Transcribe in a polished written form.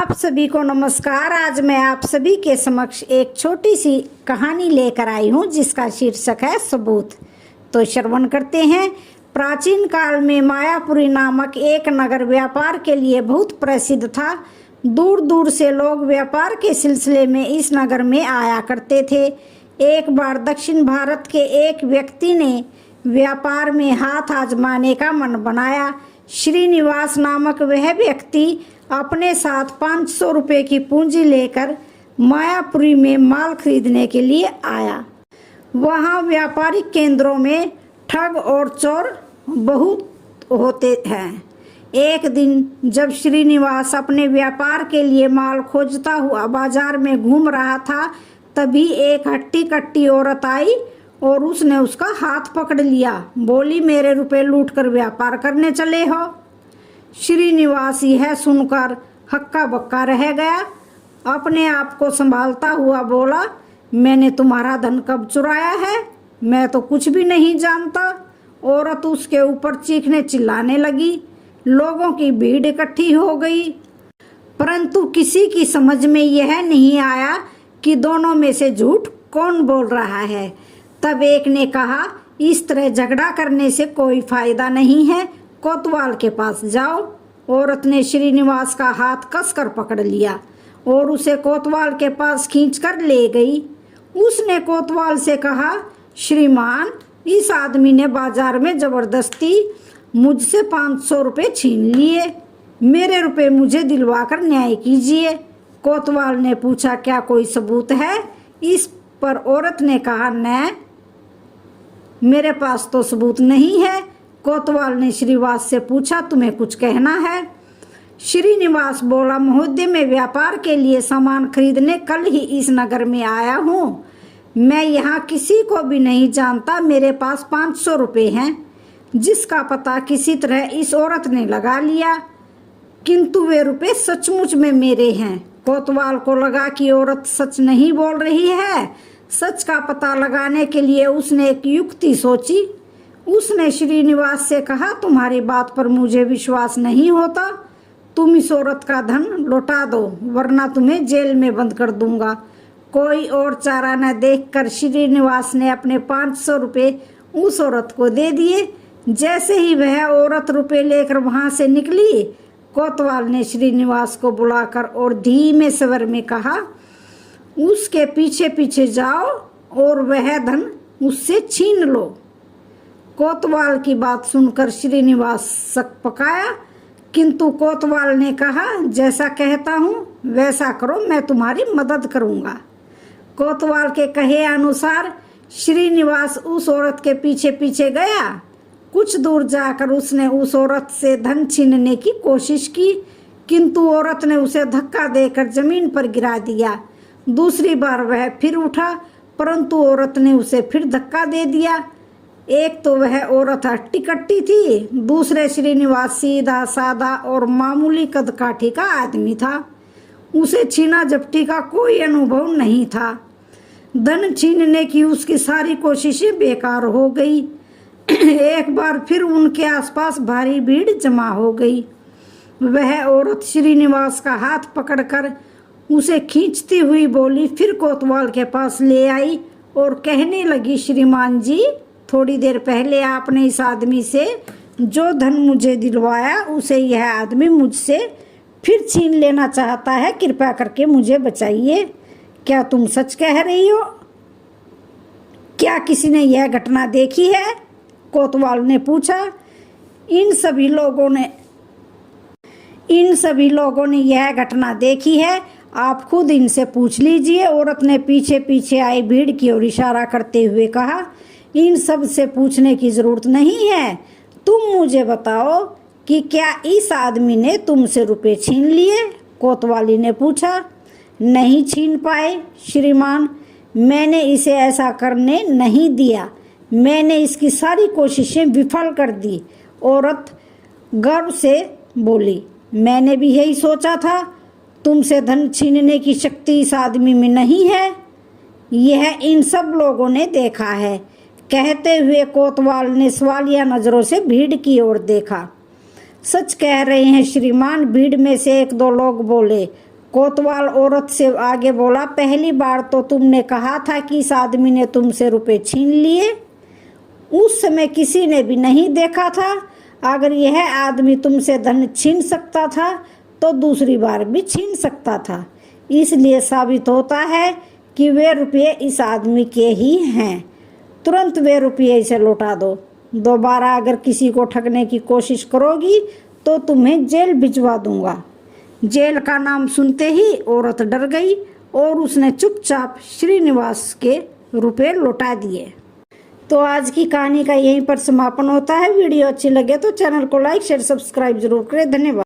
आप सभी को नमस्कार। आज मैं आप सभी के समक्ष एक छोटी सी कहानी लेकर आई हूँ जिसका शीर्षक है सबूत। तो श्रवण करते हैं। प्राचीन काल में मायापुरी नामक एक नगर व्यापार के लिए बहुत प्रसिद्ध था। दूर दूर से लोग व्यापार के सिलसिले में इस नगर में आया करते थे। एक बार दक्षिण भारत के एक व्यक्ति ने व्यापार में हाथ आजमाने का मन बनाया। श्रीनिवास नामक वह व्यक्ति अपने साथ 500 रुपये की पूंजी लेकर मायापुरी में माल खरीदने के लिए आया। वहाँ व्यापारिक केंद्रों में ठग और चोर बहुत होते हैं। एक दिन जब श्रीनिवास अपने व्यापार के लिए माल खोजता हुआ बाजार में घूम रहा था, तभी एक हट्टी कट्टी औरत आई और उसने उसका हाथ पकड़ लिया। बोली, मेरे रुपए लूटकर व्यापार करने चले हो? श्रीनिवास यह सुनकर हक्का बक्का रह गया। अपने आप को संभालता हुआ बोला, मैंने तुम्हारा धन कब चुराया है? मैं तो कुछ भी नहीं जानता। औरत उसके ऊपर चीखने चिल्लाने लगी। लोगों की भीड़ इकट्ठी हो गई, परंतु किसी की समझ में यह नहीं आया कि दोनों में से झूठ कौन बोल रहा है। तब एक ने कहा, इस तरह झगड़ा करने से कोई फायदा नहीं है, कोतवाल के पास जाओ। औरत ने श्रीनिवास का हाथ कसकर पकड़ लिया और उसे कोतवाल के पास खींचकर ले गई। उसने कोतवाल से कहा, श्रीमान, इस आदमी ने बाजार में जबरदस्ती मुझसे 500 रुपये छीन लिए। मेरे रुपए मुझे दिलवाकर न्याय कीजिए। कोतवाल ने पूछा, क्या कोई सबूत है? इस पर औरत ने कहा, न, मेरे पास तो सबूत नहीं है। कोतवाल ने श्रीनिवास से पूछा, तुम्हें कुछ कहना है? श्रीनिवास बोला, महोदय, मैं व्यापार के लिए सामान खरीदने कल ही इस नगर में आया हूँ। मैं यहाँ किसी को भी नहीं जानता। मेरे पास 500 रुपये हैं, जिसका पता किसी तरह इस औरत ने लगा लिया, किंतु वे रुपये सचमुच में मेरे हैं। कोतवाल को लगा कि औरत सच नहीं बोल रही है। सच का पता लगाने के लिए उसने एक युक्ति सोची। उसने श्रीनिवास से कहा, तुम्हारी बात पर मुझे विश्वास नहीं होता। तुम इस औरत का धन लौटा दो, वरना तुम्हें जेल में बंद कर दूंगा। कोई और चारा न देखकर श्रीनिवास ने अपने 500 रुपये उस औरत को दे दिए। जैसे ही वह औरत रुपये लेकर वहां से निकली, कोतवाल ने श्रीनिवास को बुलाकर और धीमे स्वर में कहा, उसके पीछे पीछे जाओ और वह धन उससे छीन लो। कोतवाल की बात सुनकर श्रीनिवास सक पकाया, किंतु कोतवाल ने कहा, जैसा कहता हूँ वैसा करो, मैं तुम्हारी मदद करूँगा। कोतवाल के कहे अनुसार श्रीनिवास उस औरत के पीछे पीछे गया। कुछ दूर जाकर उसने उस औरत से धन छीनने की कोशिश की, किंतु औरत ने उसे धक्का देकर जमीन पर गिरा दिया। दूसरी बार वह फिर उठा, परंतु औरत ने उसे फिर धक्का दे दिया। एक तो वह औरत हट्टी कट्टी थी, दूसरे श्रीनिवास सीधा साधा और मामूली कदकाठी का आदमी था। उसे छीना झपटी का कोई अनुभव नहीं था। धन छीनने की उसकी सारी कोशिशें बेकार हो गई। एक बार फिर उनके आसपास भारी भीड़ जमा हो गई। वह औरत श्रीनिवास का हाथ पकड़कर उसे खींचती हुई बोली, फिर कोतवाल के पास ले आई और कहने लगी, श्रीमान जी, थोड़ी देर पहले आपने इस आदमी से जो धन मुझे दिलवाया, उसे यह आदमी मुझसे फिर छीन लेना चाहता है। कृपया करके मुझे बचाइए। क्या तुम सच कह रही हो? क्या किसी ने यह घटना देखी है? कोतवाल ने पूछा। इन सभी लोगों ने यह घटना देखी है। आप खुद इनसे पूछ लीजिए। औरत ने पीछे पीछे आई भीड़ की ओर इशारा करते हुए कहा, इन सब से पूछने की जरूरत नहीं है। तुम मुझे बताओ कि क्या इस आदमी ने तुमसे रुपए छीन लिए? कोतवाली ने पूछा। नहीं छीन पाए श्रीमान, मैंने इसे ऐसा करने नहीं दिया। मैंने इसकी सारी कोशिशें विफल कर दी। औरत गर्व से बोली, मैंने भी यही सोचा था। तुमसे धन छीनने की शक्ति इस आदमी में नहीं है। यह इन सब लोगों ने देखा है। कहते हुए कोतवाल ने सवालिया नजरों से भीड़ की ओर देखा। सच कह रहे हैं श्रीमान, भीड़ में से एक दो लोग बोले। कोतवाल औरत से आगे बोला, पहली बार तो तुमने कहा था कि इस आदमी ने तुमसे रुपए छीन लिए। उस समय किसी ने भी नहीं देखा था। अगर यह आदमी तुमसे धन छीन सकता था तो दूसरी बार भी छीन सकता था। इसलिए साबित होता है कि वे रुपये इस आदमी के ही हैं। तुरंत वे रुपये इसे लौटा दो। दोबारा अगर किसी को ठगने की कोशिश करोगी तो तुम्हें जेल भिजवा दूंगा। जेल का नाम सुनते ही औरत डर गई और उसने चुपचाप श्रीनिवास के रुपए लौटा दिए। तो आज की कहानी का यहीं पर समापन होता है। वीडियो अच्छी लगे तो चैनल को लाइक शेयर सब्सक्राइब जरूर करें। धन्यवाद।